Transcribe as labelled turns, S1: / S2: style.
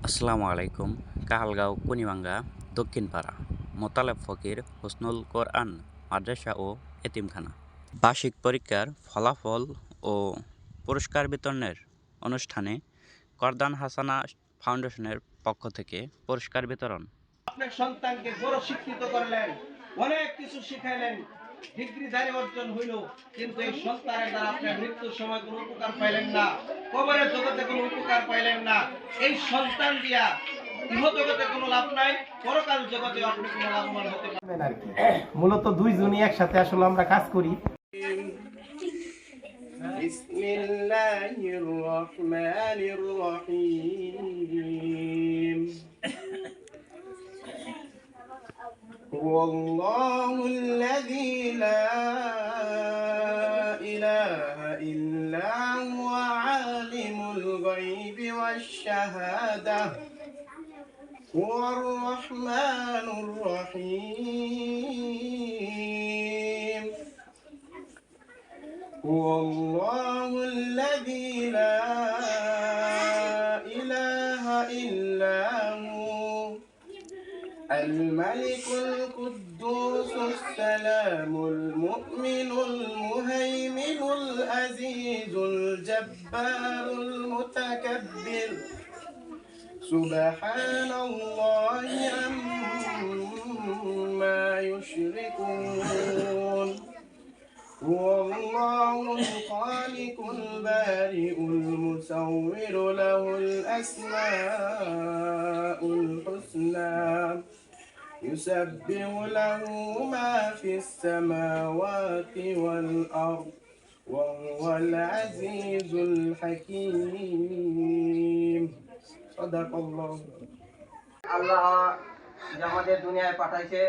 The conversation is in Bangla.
S1: আসসালামু আলাইকুম। কাহালগাঁও কুনিবাঙ্গা দক্ষিণপাড়া মোতালেব ফকির হুসনুল কোরআন মাদ্রাসা ও এতিমখানা বার্ষিক পরীক্ষার ফলাফল ও পুরস্কার বিতরণের অনুষ্ঠানে করদান হাসানা ফাউন্ডেশনের পক্ষ থেকে পুরস্কার বিতরণ।
S2: আপনার সন্তানকে বড় শিক্ষিত করলেন, অনেক কিছু শিখাইলেন, ডিগ্রিধারী অর্জন হইল, কিন্তু এই সন্তানের দ্বারা আপনার মৃত্যুর সময় কোনো উপকার পাইলেন না, কবরের জগতে কোনো উপকার পাইলেন না। এই সন্তান দিয়া ইহ জগতে কোনো লাভ নাই, পরকাল জগতে আপনি কোনো লাভবান হতে পারবেন আর কি। মূলত দুইজনই একসাথে আসলে আমরা কাজ করি। বিসমিল্লাহির রহমানির রহিম। هو الله الذي لا إله إلا هو عالم الغيب والشهادة هو الرحمن الرحيم. هو الله الذي لا إله إلا هو الملك القدوس السلام المؤمن المهيمن العزيز الجبار المتكبر سبحان الله عما يشركون. هو الله الخالق البارئ المصور له الأسماء الحسنى يسبح له ما في السماوات والأرض وهو العزيز الحكيم. صدق الله.
S3: আল্লাহ যে আমাদের দুনিয়ায় পাঠাইছে